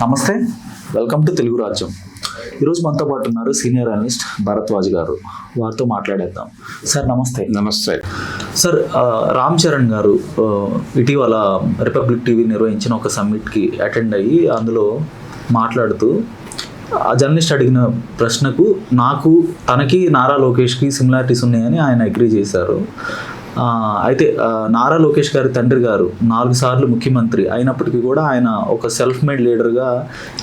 నమస్తే, welcome to Telugu రాజ్యం. ఈరోజు మనతో పాటు ఉన్నారు సీనియర్ అనలిస్ట్ భరద్వాజ్ గారు. వారితో మాట్లాడేద్దాం. సార్ నమస్తే. నమస్తే సార్, రామ్ చరణ్ గారు ఇటీవల రిపబ్లిక్ టీవీ నిర్వహించిన ఒక సమ్మిట్కి అటెండ్ అయ్యి అందులో మాట్లాడుతూ ఆ జర్నలిస్ట్ అడిగిన ప్రశ్నకు తనకి నారా లోకేష్కి సిమిలారిటీస్ ఉన్నాయని ఆయన అగ్రీ చేశారు. అయితే నారా లోకేష్ గారి తండ్రి గారు 4 సార్లు ముఖ్యమంత్రి అయినప్పటికీ కూడా ఆయన ఒక సెల్ఫ్ మేడ్ లీడర్గా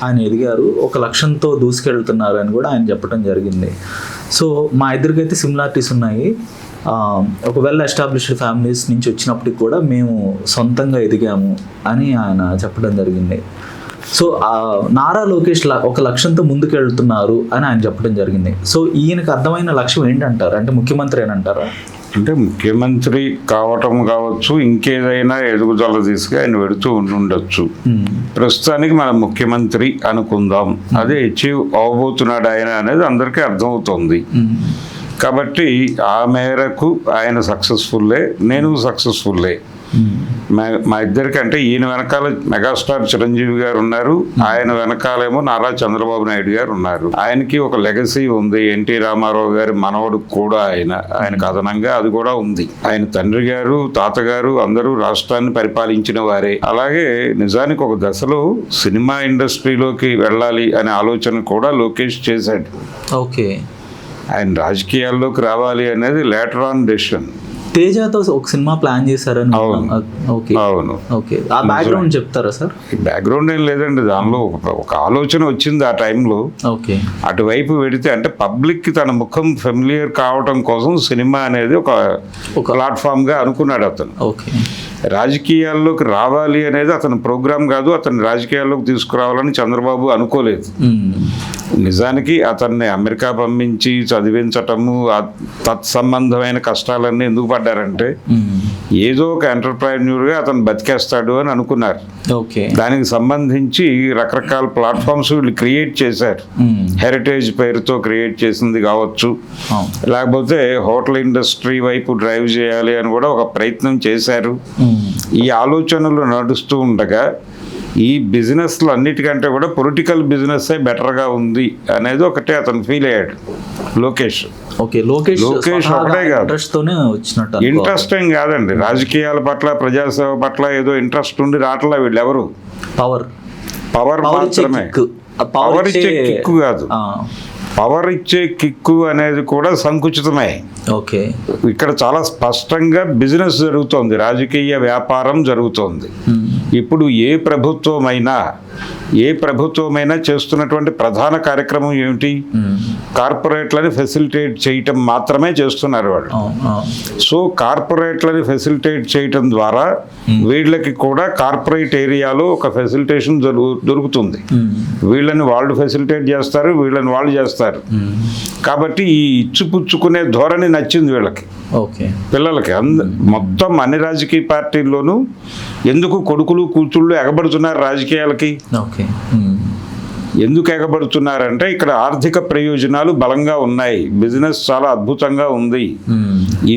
ఆయన ఎదిగారు, ఒక లక్ష్యంతో దూసుకెళ్తున్నారు అని కూడా ఆయన చెప్పడం జరిగింది. సో మా ఇద్దరికైతే సిమిలారిటీస్ ఉన్నాయి. ఒక వెల్ ఎస్టాబ్లిష్డ్ ఫ్యామిలీస్ నుంచి వచ్చినప్పటికి కూడా మేము సొంతంగా ఎదిగాము అని ఆయన చెప్పడం జరిగింది. సో నారా లోకేష్ ఒక లక్ష్యంతో ముందుకెళ్తున్నారు అని ఆయన చెప్పడం జరిగింది. సో ఈయనకు అర్థమైన లక్ష్యం ఏంటంటారు? అంటే ముఖ్యమంత్రి అని అంటారా? అంటే ముఖ్యమంత్రి కావటం కావచ్చు, ఇంకేదైనా ఎదుగుదల తీసుకు ఆయన వెడుతూ ఉండొచ్చు. ప్రస్తుతానికి మనం ముఖ్యమంత్రి అనుకుందాం, అదే అచీవ్ అవబోతున్నాడు ఆయన అనేది అందరికీ అర్థమవుతుంది. కాబట్టి ఆ మేరకు ఆయన సక్సెస్ఫుల్లే, నేను సక్సెస్ఫుల్లే. మా ఇద్దరికంటే ఈయన వెనకాల మెగాస్టార్ చిరంజీవి గారు ఉన్నారు, ఆయన వెనకాలేమో నారా చంద్రబాబు నాయుడు గారు ఉన్నారు. ఆయనకి ఒక లెగసీ ఉంది. ఎన్టీ రామారావు గారి మనవడు కూడా ఆయనకు అదనంగా అది కూడా ఉంది. ఆయన తండ్రి గారు, తాతగారు అందరూ రాష్ట్రాన్ని పరిపాలించిన వారే. అలాగే నిజానికి ఒక దశలో సినిమా ఇండస్ట్రీలోకి వెళ్ళాలి అనే ఆలోచన కూడా లోకేష్ చేశాడు. ఓకే, ఆయన రాజకీయాల్లోకి రావాలి అనేది లేటర్ ఆన్ డెసిషన్. తేజతో ఒక సినిమా ప్లాన్ చేశారని. అవును. ఓకే, ఆ బ్యాక్గ్రౌండ్ చెప్తారా సార్? బ్యాక్గ్రౌండ్ ఏం లేదండి, దానిలో ఒక ఆలోచన వచ్చింది ఆ టైంలో. ఓకే, అటువైపు వెడితే అంటే పబ్లిక్ కి తన ముఖం ఫెమిలియర్ కావటం కోసం సినిమా అనేది ఒక ప్లాట్ఫామ్ గా అనుకున్నాడు అతను. ఓకే, రాజకీయాల్లోకి రావాలి అనేది అతని ప్రోగ్రామ్ కాదు, అతన్ని రాజకీయాల్లోకి తీసుకురావాలని చంద్రబాబు అనుకోలేదు. నిజానికి అతన్ని అమెరికా పంపించి చదివించటము, తత్సంబంధమైన కష్టాలన్నీ ఎందుకు పడ్డారంటే ఏదో ఒక ఎంటర్ప్రైన్యూర్గా అతను బతికేస్తాడు అని అనుకున్నారు. దానికి సంబంధించి రకరకాల ప్లాట్ఫామ్స్ వీళ్ళు క్రియేట్ చేశారు. హెరిటేజ్ పేరుతో క్రియేట్ చేసింది కావచ్చు, లేకపోతే హోటల్ ఇండస్ట్రీ వైపు డ్రైవ్ చేయాలి అని కూడా ఒక ప్రయత్నం చేశారు. ఈ ఆలోచనలు నడుస్తూ ఉండగా ఈ బిజినెస్లు అన్నిటికంటే కూడా పొలిటికల్ బిజినెస్ బెటర్గా ఉంది అనేది ఒకటే అతను ఫీల్ అయ్యాడు లోకేష్. లోకేష్ ఒకటే కాదు, ఇంట్రెస్ట్ ఏం కాదండి రాజకీయాల పట్ల, ప్రజాసేవ పట్ల ఏదో ఇంట్రెస్ట్ ఉండి రావట్లా వీళ్ళు ఎవరు. పవర్ మాత్రమే, పవర్ ఇచ్చే కిక్కు కాదు. పవర్ ఇచ్చే కిక్కు అనేది కూడా సంకుచితమే. ఓకే, ఇక్కడ చాలా స్పష్టంగా బిజినెస్ జరుగుతోంది, రాజకీయ వ్యాపారం జరుగుతోంది. ఇప్పుడు ఏ ప్రభుత్వమైనా చేస్తున్నటువంటి ప్రధాన కార్యక్రమం ఏమిటి? కార్పొరేట్లని ఫెసిలిటేట్ చేయటం మాత్రమే చేస్తున్నారు వాళ్ళు. సో కార్పొరేట్లని ఫెసిలిటేట్ చేయటం ద్వారా వీళ్ళకి కూడా కార్పొరేట్ ఏరియాలో ఒక ఫెసిలిటేషన్ దొరుకుతుంది. వీళ్ళని వాళ్ళు ఫెసిలిటేట్ చేస్తారు, వీళ్ళని వాళ్ళు చేస్తారు. కాబట్టి ఈ ఇచ్చిపుచ్చుకునే ధోరణి నచ్చింది వీళ్ళకి, పిల్లలకి. మొత్తం అన్ని రాజకీయ పార్టీల్లోనూ ఎందుకు కొడుకులు కూతుళ్ళు ఎగబడుతున్నారు రాజకీయాలకి? ఎందుకు ఎగబడుతున్నారంటే ఇక్కడ ఆర్థిక ప్రయోజనాలు బలంగా ఉన్నాయి, బిజినెస్ చాలా అద్భుతంగా ఉంది.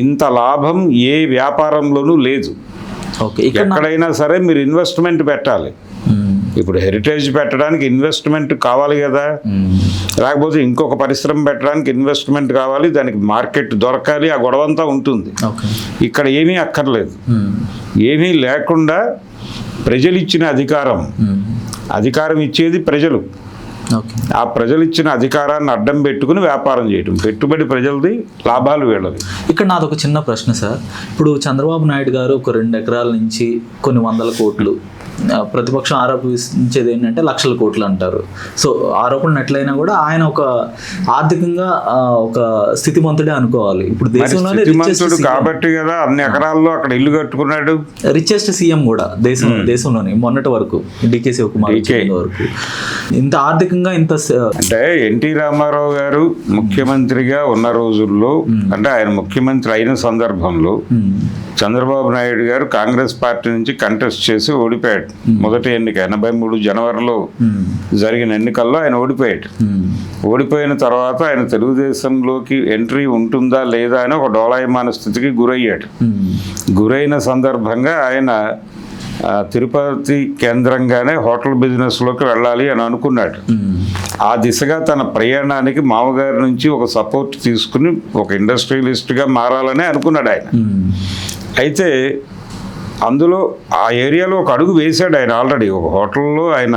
ఇంత లాభం ఏ వ్యాపారంలోనూ లేదు. ఎక్కడైనా సరే మీరు ఇన్వెస్ట్మెంట్ పెట్టాలి. ఇప్పుడు హెరిటేజ్ పెట్టడానికి ఇన్వెస్ట్మెంట్ కావాలి కదా, లేకపోతే ఇంకొక పరిశ్రమ పెట్టడానికి ఇన్వెస్ట్మెంట్ కావాలి, దానికి మార్కెట్ దొరకాలి, ఆ గొడవంతా ఉంటుంది. ఇక్కడ ఏమీ అక్కర్లేదు. ఏమీ లేకుండా ప్రజలు ఇచ్చిన అధికారం ఇచ్చేది ప్రజలు. ఆ ప్రజలు ఇచ్చిన అధికారాన్ని అడ్డం పెట్టుకుని వ్యాపారం చేయటం, పెట్టుబడి ప్రజలది, లాభాలు వీళ్ళది. ఇక్కడ నాదొక చిన్న ప్రశ్న సార్. ఇప్పుడు చంద్రబాబు నాయుడు గారు ఒక 2 ఎకరాల నుంచి కొన్ని వందల కోట్లు, ప్రతిపక్షం ఆరోపించేది ఏంటంటే లక్షల కోట్లు అంటారు. సో ఆరోపణలు ఎట్లయినా కూడా ఆయన ఒక ఆర్థికంగా ఒక స్థితిమంతుడే అనుకోవాలి. ఇప్పుడు దేశంలోనే కాబట్టి కదా అన్ని ఎకరాల్లో అక్కడ ఇల్లు కట్టుకున్నాడు. రిచెస్ట్ సీఎం కూడా దేశంలోనే మొన్నటి వరకు, డికే శివకుమార్ వరకు. ఇంత ఆర్థికంగా ఇంత అంటే ఎన్టీ రామారావు గారు ముఖ్యమంత్రిగా ఉన్న రోజుల్లో, అంటే ఆయన ముఖ్యమంత్రి అయిన సందర్భంలో చంద్రబాబు నాయుడు గారు కాంగ్రెస్ పార్టీ నుంచి కంటెస్ట్ చేసి ఓడిపోయాడు. మొదటి ఎన్నిక 83 జనవరిలో జరిగిన ఎన్నికల్లో ఆయన ఓడిపోయాడు. ఓడిపోయిన తర్వాత ఆయన తెలుగుదేశంలోకి ఎంట్రీ ఉంటుందా లేదా అని ఒక డోలాయమాన స్థితికి గురయ్యాడు. గురైన సందర్భంగా ఆయన తిరుపతి కేంద్రంగానే హోటల్ బిజినెస్లోకి వెళ్ళాలి అని అనుకున్నాడు. ఆ దిశగా తన ప్రయాణానికి మామగారి నుంచి ఒక సపోర్ట్ తీసుకుని ఒక ఇండస్ట్రియలిస్ట్గా మారాలని అనుకున్నాడు ఆయన. అయితే అందులో ఆ ఏరియాలో ఒక అడుగు వేశాడు ఆయన. ఆల్రెడీ ఒక హోటల్లో ఆయన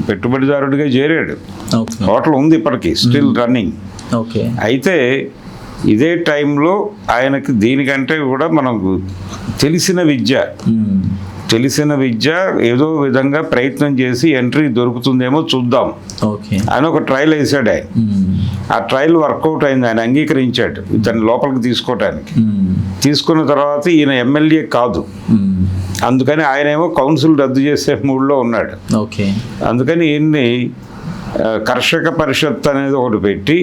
పెట్టుబడిదారుడిగా చేరాడు. హోటల్ ఉంది ఇప్పటికీ, స్టిల్ రన్నింగ్. అయితే ఇదే టైంలో ఆయనకి దీనికంటే కూడా మనకు తెలిసిన విద్య ఏదో విధంగా ప్రయత్నం చేసి ఎంట్రీ దొరుకుతుందేమో చూద్దాం అని ఒక ట్రయల్ వేసాడు ఆయన. ఆ ట్రయల్ వర్కౌట్ అయింది, ఆయన అంగీకరించాడు దాన్ని లోపలికి తీసుకోవటానికి. తీసుకున్న తర్వాత ఈయన ఎమ్మెల్యే కాదు, అందుకని ఆయన ఏమో కౌన్సిల్ రద్దు చేసే మూడ్లో ఉన్నాడు. అందుకని ఈయన్ని కర్షక పరిషత్ అనేది ఒకటి పెట్టి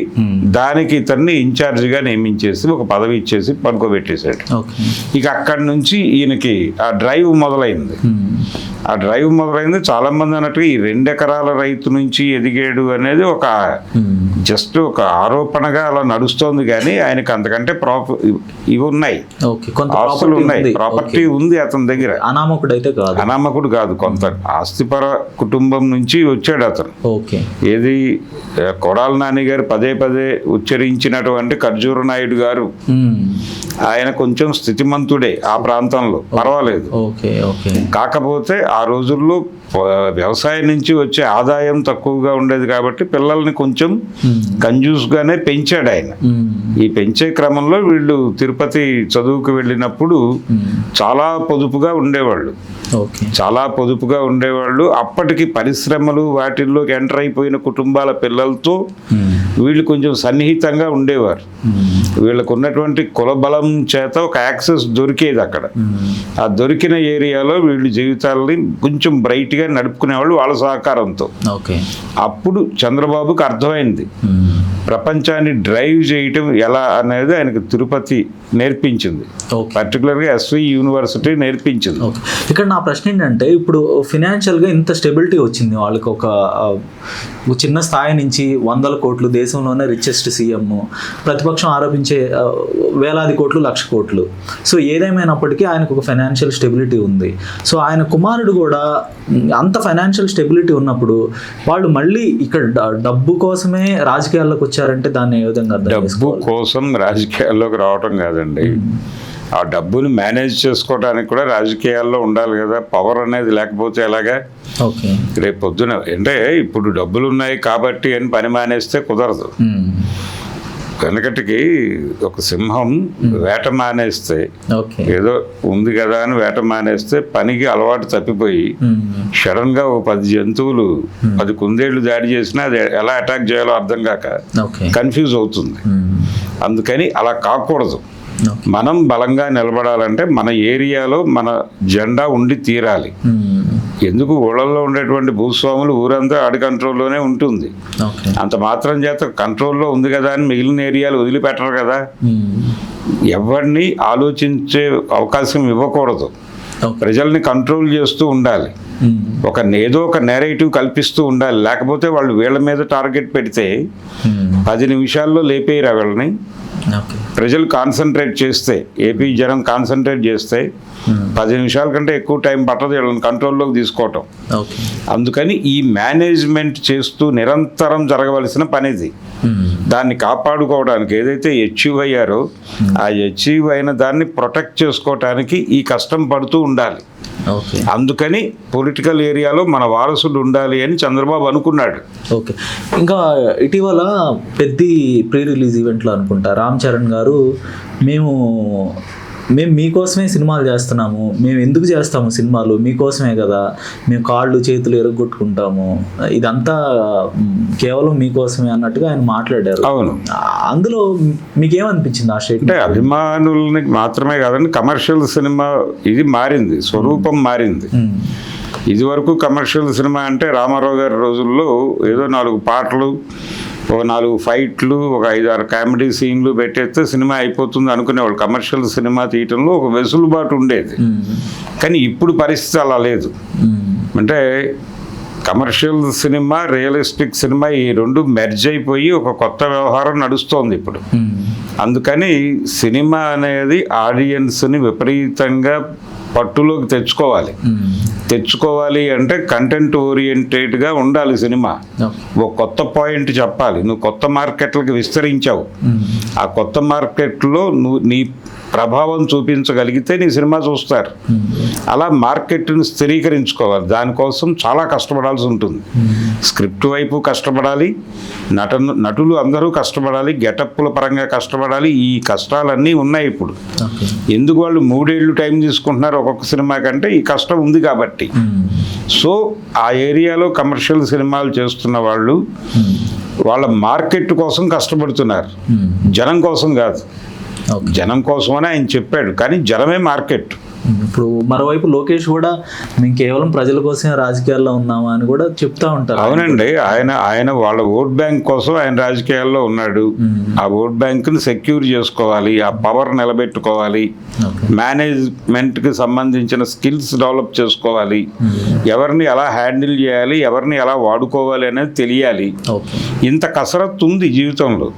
దానికి ఇతన్ని ఇన్ఛార్జిగా నియమించేసి ఒక పదవి ఇచ్చేసి పడుకోబెట్టేశాడు. ఇక అక్కడి నుంచి ఈయనకి ఆ డ్రైవ్ మొదలైంది. చాలా మంది అన్నట్టుగా ఈ 2 ఎకరాల రైతు నుంచి ఎదిగాడు అనేది ఒక జస్ట్ ఒక ఆరోపణగా అలా నడుస్తోంది, కానీ ఆయనకి అంతకంటే ఇవి ఉన్నాయి, ఆస్తులు ఉన్నాయి, ప్రాపర్టీ ఉంది అతని దగ్గర. అనామకుడు కాదు, కొంత ఆస్తిపర కుటుంబం నుంచి వచ్చాడు అతను. ఏది కొడాలి నాని గారు పదే ఉచ్చరించినటువంటి ఖర్జూర నాయుడు గారు, ఆయన కొంచెం స్థితిమంతుడే ఆ ప్రాంతంలో, పర్వాలేదు. కాకపోతే ఆ రోజుల్లో వ్యవసాయం నుంచి వచ్చే ఆదాయం తక్కువగా ఉండేది కాబట్టి పిల్లల్ని కొంచెం కంజూస్గానే పెంచాడు ఆయన. ఈ పెంచే క్రమంలో వీళ్ళు తిరుపతి చదువుకు వెళ్ళినప్పుడు చాలా పొదుపుగా ఉండేవాళ్ళు. అప్పటికి పరిశ్రమలు వాటిల్లోకి ఎంటర్ అయిపోయిన కుటుంబాల పిల్లలతో వీళ్ళు కొంచెం సన్నిహితంగా ఉండేవారు. వీళ్ళకు ఉన్నటువంటి కులబలం చేత ఒక యాక్సెస్ దొరికేది అక్కడ. ఆ దొరికిన ఏరియాలో వీళ్ళు జీవితాలని కొంచెం బ్రైట్గా నడుపుకునేవాళ్ళు వాళ్ళ సహకారంతో. అప్పుడు చంద్రబాబుకి అర్థమైంది ప్రపంచాన్ని డ్రైవ్ చేయటం ఎలా అనేది ఆయనకు తిరుపతి నేర్పించింది, పర్టికులర్గా ఎస్వి యూనివర్సిటీ నేర్పించింది. ఇక్కడ నా ప్రశ్న ఏంటంటే, ఇప్పుడు ఫినాన్షియల్గా ఇంత స్టెబిలిటీ వచ్చింది వాళ్ళకి, ఒక చిన్న స్థాయి నుంచి 100 కోట్లు, దేశంలోనే రిచెస్ట్ సీఎం, ప్రతిపక్షం ఆరోపించే వేలాది కోట్లు, 1,00,000 కోట్లు. సో ఏదేమైనప్పటికీ ఆయనకు ఒక ఫైనాన్షియల్ స్టెబిలిటీ ఉంది. సో ఆయన కుమారుడు కూడా అంత ఫైనాన్షియల్ స్టెబిలిటీ ఉన్నప్పుడు వాళ్ళు మళ్ళీ ఇక్కడ డబ్బు కోసమే రాజకీయాల్లోకి వచ్చారంటే దాన్ని ఏ విధంగా డబ్బు కోసం రాజకీయాల్లోకి రావటం కాదండి. ఆ డబ్బుని మేనేజ్ చేసుకోవడానికి కూడా రాజకీయాల్లో ఉండాలి కదా, పవర్ అనేది లేకపోతే ఎలాగా? రేపు పొద్దున అంటే ఇప్పుడు డబ్బులు ఉన్నాయి కాబట్టి అని పని మానేస్తే కుదరదు. వెనకటికి ఒక సింహం వేట మానేస్తే, ఏదో ఉంది కదా అని వేట మానేస్తే పనికి అలవాటు తప్పిపోయి సడన్ గా 10 జంతువులు 10 కుందేళ్లు దాడి చేసినా అది ఎలా అటాక్ చేయాలో అర్థం కాక కన్ఫ్యూజ్ అవుతుంది. అందుకని అలా కాకూడదు. మనం బలంగా నిలబడాలంటే మన ఏరియాలో మన జెండా ఉండి తీరాలి. ఎందుకు ఊళ్ళల్లో ఉండేటువంటి భూస్వాములు ఊరంతా ఆడి కంట్రోల్లోనే ఉంటుంది. అంత మాత్రం చేత కంట్రోల్లో ఉంది కదా అని మిగిలిన ఏరియాలు వదిలిపెట్టరు కదా. ఎవరిని ఆలోచించే అవకాశం ఇవ్వకూడదు. ప్రజల్ని కంట్రోల్ చేస్తూ ఉండాలి. ఏదో ఒక నేరేటివ్ కల్పిస్తూ ఉండాలి. లేకపోతే వాళ్ళు వీళ్ళ మీద టార్గెట్ పెడితే 10 నిమిషాల్లో లేపేయరా వీళ్ళని. ప్రజలు కాన్సన్ట్రేట్ చేస్తే, ఏపీ జనం కాన్సన్ట్రేట్ చేస్తే 10 నిమిషాల కంటే ఎక్కువ టైం పట్టదు వీళ్ళని కంట్రోల్లోకి తీసుకోవటం. అందుకని ఈ మేనేజ్మెంట్ చేస్తూ నిరంతరం జరగవలసిన పనిది. దాన్ని కాపాడుకోవడానికి ఏదైతే అచీవ్ అయ్యారో ఆ అచీవ్ అయిన దాన్ని ప్రొటెక్ట్ చేసుకోవటానికి ఈ కష్టం పడుతూ ఉండాలి. అందుకని పొలిటికల్ ఏరియాలో మన వారసుడు ఉండాలి అని చంద్రబాబు అనుకున్నాడు. ఇంకా ఇటీవల పెద్ద ప్రీ రిలీజ్ ఈవెంట్లో అనుకుంటా రామ్ చరణ్ గారు, మేము మీకోసమే సినిమాలు చేస్తున్నాము, మేము ఎందుకు చేస్తాము సినిమాలు, మీకోసమే కదా, మేము కాళ్ళు చేతులు ఎరగొట్టుకుంటాము, ఇదంతా కేవలం మీకోసమే అన్నట్టుగా ఆయన మాట్లాడారు. అవును, అందులో మీకేమనిపించింది ఆ స్టేట్మెంట్? అంటే అభిమానులని మాత్రమే కాదండి, కమర్షియల్ సినిమా ఇది మారింది, స్వరూపం మారింది. ఇది వరకు కమర్షియల్ సినిమా అంటే రామారావు గారి రోజుల్లో ఏదో 4 పాటలు, ఒక 4 ఫైట్లు, ఒక 5-6 కామెడీ సీన్లు పెట్టేస్తే సినిమా అయిపోతుంది అనుకునేవాళ్ళు. కమర్షియల్ సినిమా తీయటంలో ఒక వెసులుబాటు ఉండేది. కానీ ఇప్పుడు పరిస్థితి అలా లేదు. అంటే కమర్షియల్ సినిమా, రియలిస్టిక్ సినిమా ఈ 2 మెర్జ్ అయిపోయి ఒక కొత్త వ్యవహారం నడుస్తోంది ఇప్పుడు. అందుకని సినిమా అనేది ఆడియన్స్ని విపరీతంగా పట్టులోకి తెచ్చుకోవాలి అంటే కంటెంట్ ఓరియంటెడ్గా ఉండాలి సినిమా. ఒక కొత్త పాయింట్ చెప్పాలి. నువ్వు కొత్త మార్కెట్లకు విస్తరించావు, ఆ కొత్త మార్కెట్లో నువ్వు నీ ప్రభావం చూపించగలిగితే నీ సినిమా చూస్తారు. అలా మార్కెట్ని స్థిరీకరించుకోవాలి. దానికోసం చాలా కష్టపడాల్సి ఉంటుంది. స్క్రిప్ట్ వైపు కష్టపడాలి, నటులు అందరూ కష్టపడాలి, గెటప్పుల పరంగా కష్టపడాలి. ఈ కష్టాలన్నీ ఉన్నాయి ఇప్పుడు. ఎందుకు వాళ్ళు 3 ఏళ్ళు టైం తీసుకుంటున్నారు ఒక్కొక్క సినిమా కంటే? ఈ కష్టం ఉంది కాబట్టి. సో ఆ ఏరియాలో కమర్షియల్ సినిమాలు చేస్తున్న వాళ్ళు వాళ్ళ మార్కెట్ కోసం కష్టపడుతున్నారు, జనం కోసం కాదు. జనం కోసమని ఆయన చెప్పాడు, కానీ జనమే మార్కెట్. ఇప్పుడు మరోవైపు లోకేష్ కూడా మేము కేవలం ప్రజల కోసమే రాజకీయాల్లో ఉన్నామా అని కూడా చెప్తా ఉంటారు. అవునండి, ఆయన వాళ్ళ ఓట్ బ్యాంక్ కోసం ఆయన రాజకీయాల్లో ఉన్నాడు. ఆ ఓట్ బ్యాంక్ని సెక్యూర్ చేసుకోవాలి, ఆ పవర్ నిలబెట్టుకోవాలి, మేనేజ్మెంట్కి సంబంధించిన స్కిల్స్ డెవలప్ చేసుకోవాలి, ఎవరిని ఎలా హ్యాండిల్ చేయాలి, ఎవరిని ఎలా వాడుకోవాలి అనేది తెలియాలి. ఇంత కసరత్తు ఉంది జీవితంలో.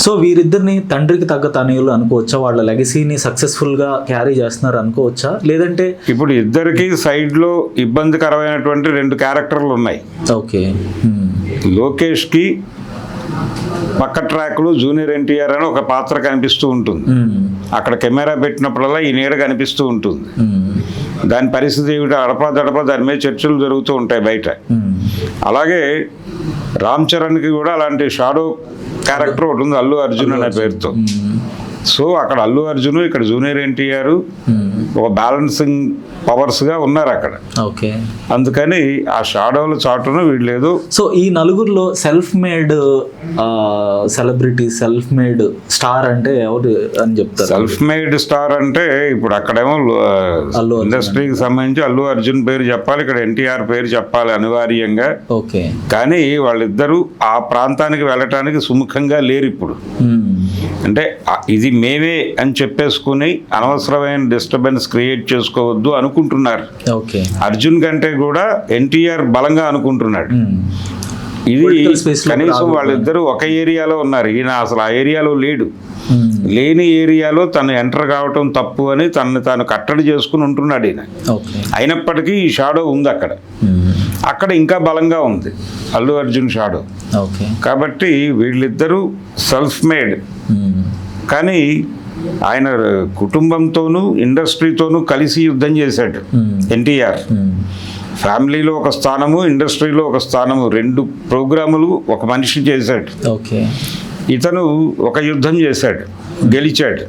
సో వీరిద్దరిని తండ్రికి తగ్గ తనయులు అనుకోవచ్చా? వాళ్ళ లెగసీని సక్సెస్ఫుల్గా క్యారీ చేస్తున్నారు అనుకోవచ్చా? లేదంటే ఇప్పుడు ఇద్దరికి సైడ్ లో ఇబ్బందికరమైనటువంటి 2 క్యారెక్టర్లు ఉన్నాయి. ఓకే, లోకేష్ కి పక్క ట్రాక్ లో జూనియర్ ఎన్టీఆర్ అని ఒక పాత్ర కనిపిస్తూ ఉంటుంది. అక్కడ కెమెరా పెట్టినప్పుడల్లా ఈ నీడ కనిపిస్తూ ఉంటుంది. దాని పరిస్థితి ఏమిటి, అడపా దాని మీద చర్చలు జరుగుతూ ఉంటాయి బయట. అలాగే రామ్ చరణ్కి కూడా అలాంటి షాడో క్యారెక్టర్ ఒకటి ఉంది, అల్లు అర్జున్ అనే పేరుతో. సో అక్కడ అల్లు అర్జున్, ఇక్కడ జూనియర్ ఎన్టీఆర్ ఒక బ్యాలెన్సింగ్ పవర్స్గా ఉన్నారు అక్కడ. ఓకే, అందుకని ఆ షాడోల చాటును వీళ్ళు ఏదో. సో ఈ నలుగురిలో self made celebrity, self made star అంటే ఎవరు అని చెప్తారు? సెల్ఫ్ మేడ్ స్టార్ అంటే ఇప్పుడు అక్కడేమో ఇండస్ట్రీకి సంబంధించి అల్లు అర్జున్ పేరు చెప్పాలి, ఇక్కడ ఎన్టీఆర్ పేరు చెప్పాలి అనివార్యంగా. ఓకే, కానీ వాళ్ళిద్దరూ ఆ ప్రాంతానికి వెళ్ళటానికి సుముఖంగా లేరు ఇప్పుడు. అంటే ఇది మేమే అని చెప్పేసుకుని అనవసరమైన డిస్టర్బెన్స్ క్రియేట్ చేసుకోవద్దు అనుకుంటున్నారు. అర్జున్ కంటే కూడా ఎన్టీఆర్ బలంగా అనుకుంటున్నాడు. ఇది కనీసం వాళ్ళిద్దరూ ఒక ఏరియాలో ఉన్నారు. ఈయన అసలు ఆ ఏరియాలో లేడు. లేని ఏరియాలో తను ఎంటర్ కావటం తప్పు అని తనని తాను కట్టడి చేసుకుని ఉంటున్నాడు ఈయన. అయినప్పటికీ ఈ షాడో ఉంది అక్కడ. అక్కడ ఇంకా బలంగా ఉంది అల్లు అర్జున్ షాడో. కాబట్టి వీళ్ళిద్దరూ సెల్ఫ్ మేడ్. కానీ ఆయన కుటుంబంతోనూ ఇండస్ట్రీతోనూ కలిసి యుద్ధం చేశాడు ఎన్టీఆర్. ఫ్యామిలీలో ఒక స్థానము, ఇండస్ట్రీలో ఒక స్థానము, 2 ప్రోగ్రాములు ఒక మనిషి చేశాడు. ఇతను ఒక యుద్ధం చేశాడు, గెలిచాడు.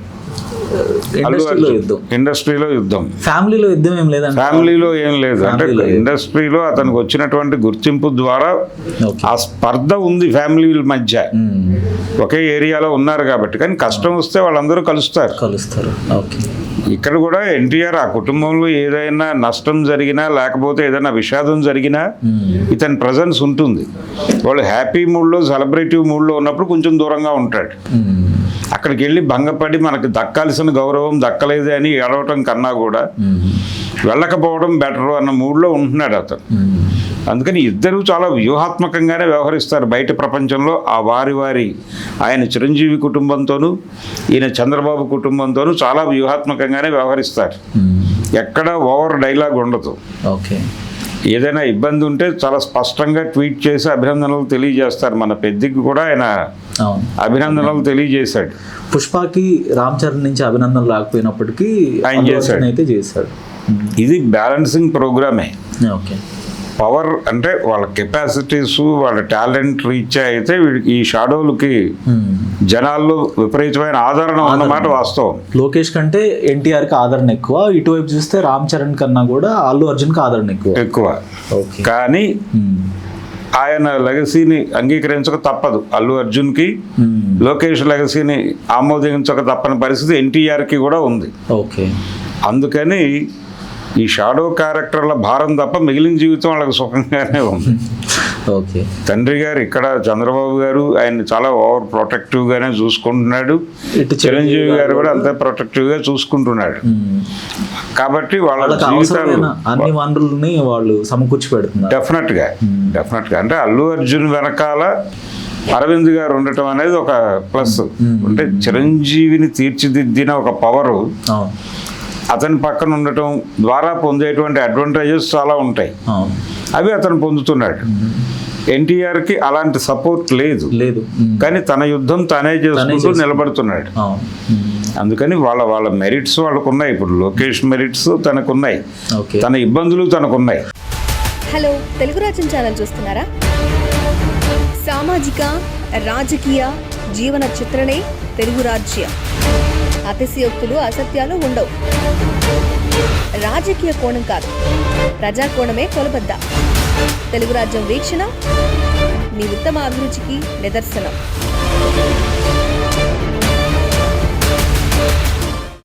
ఇండస్ట్రీలో యుద్ధం, ఫ్యామిలీలో యుద్ధం ఏం లేదు. ఫ్యామిలీలో ఏం లేదు అంటే ఇండస్ట్రీలో అతనికి వచ్చినటువంటి గుర్తింపు ద్వారా ఆ స్పర్ధ ఉంది ఫ్యామిలీల మధ్య. ఒకే ఏరియాలో ఉన్నారు కాబట్టి. కానీ కష్టం వస్తే వాళ్ళందరూ కలుస్తారు. ఇక్కడ కూడా ఎన్టీఆర్ ఆ కుటుంబంలో ఏదైనా నష్టం జరిగినా లేకపోతే ఏదైనా విషాదం జరిగినా ఇతని ప్రజెన్స్ ఉంటుంది. వాళ్ళు హ్యాపీ మూడ్లో, సెలబ్రేటివ్ మూడ్లో ఉన్నప్పుడు కొంచెం దూరంగా ఉంటాడు. అక్కడికి వెళ్ళి భంగపడి మనకు దక్కాల్సిన గౌరవం దక్కలేదే అని ఏడవటం కన్నా కూడా వెళ్ళకపోవడం బెటరు అన్న మూడ్లో ఉంటున్నాడు అతను. అందుకని ఇద్దరూ చాలా వ్యూహాత్మకంగానే వ్యవహరిస్తారు బయట ప్రపంచంలో. ఆ వారి ఆయన చిరంజీవి కుటుంబంతోనూ ఈయన చంద్రబాబు కుటుంబంతోనూ చాలా వ్యూహాత్మకంగానే వ్యవహరిస్తారు. ఎక్కడ ఓవర్ డైలాగ్ ఉండదు. ఏదైనా ఇబ్బంది ఉంటే చాలా స్పష్టంగా ట్వీట్ చేసి అభినందనలు తెలియజేస్తారు. మన పెద్దికి కూడా ఆయన అభినందనలు తెలియజేశాడు. పుష్పకి రామ్ చరణ్ నుంచి అభినందనలు రాకపోయినప్పటికీ ఆయన చేశాడు. ఇది బ్యాలెన్సింగ్ ప్రోగ్రామే. పవర్ అంటే వాళ్ళ కెపాసిటీస్, వాళ్ళ టాలెంట్ రీచ్ అయితే ఈ షాడోలకి జనాల్లో విపరీతమైన ఆదరణ ఉన్నమాట వాస్తవం. లోకేష్ కంటే ఎన్టీఆర్కి ఆదరణ ఎక్కువ. ఇటువైపు చూస్తే రామ్ చరణ్ కన్నా కూడా అల్లు అర్జున్కి ఆదరణ ఎక్కువ. కానీ ఆయన లెగసీని అంగీకరించక తప్పదు అల్లు అర్జున్కి. లోకేష్ లెగసీని ఆమోదించక తప్పని పరిస్థితి ఎన్టీఆర్కి కూడా ఉంది. అందుకని ఈ షాడో క్యారెక్టర్ల భారం తప్ప మిగిలిన జీవితం వాళ్ళకి సుఖంగానే ఉంది. తండ్రి గారు ఇక్కడ చంద్రబాబు గారు ఆయన చాలా ఓవర్ ప్రొటెక్టివ్గానే చూసుకుంటున్నాడు. చిరంజీవి గారు కూడా అంతే ప్రొటెక్టివ్గా చూసుకుంటున్నాడు. కాబట్టి వాళ్ళ జీవితాలు అన్ని వనరుల్ని వాళ్ళు సమకూర్చి పెడుతున్నారు. డెఫినెట్గా అంటే అల్లు అర్జున్ వెనకాల అరవింద్ గారు ఉండటం అనేది ఒక ప్లస్. అంటే చిరంజీవిని తీర్చిదిద్దిన ఒక పవరు అతని పక్కన ఉండటం ద్వారా పొందేటువంటి అడ్వాంటేజెస్ చాలా ఉంటాయి. అవును. అవి అతను పొందుతున్నాడు. ఎన్టీఆర్కి అలాంటి సపోర్ట్ లేదు, కానీ తన యుద్ధం తానే చేసుకుంటూ నిలబడుతున్నాడు. అవును. అందుకని వాళ్ళ మెరిట్స్ వాళ్ళకు ఉన్నాయి. ఇప్పుడు లోకేష్ మెరిట్స్ తనకున్నాయి, ఓకే. తన ఇబ్బందులు తనకున్నాయి. హలో, తెలుగు రాజ్యం ఛానల్ చూస్తున్నారా? సామాజిక రాజకీయ జీవన చిత్రణే తెలుగు రాజ్యం. అతిశయోక్తులు అసత్యాలు ఉండవు. రాజకీయ కోణం కాదు, ప్రజా కోణమే కొలబద్ద. తెలుగు రాజ్యం వీక్షణ మీ ఉత్తమ అభిరుచికి నిదర్శనం.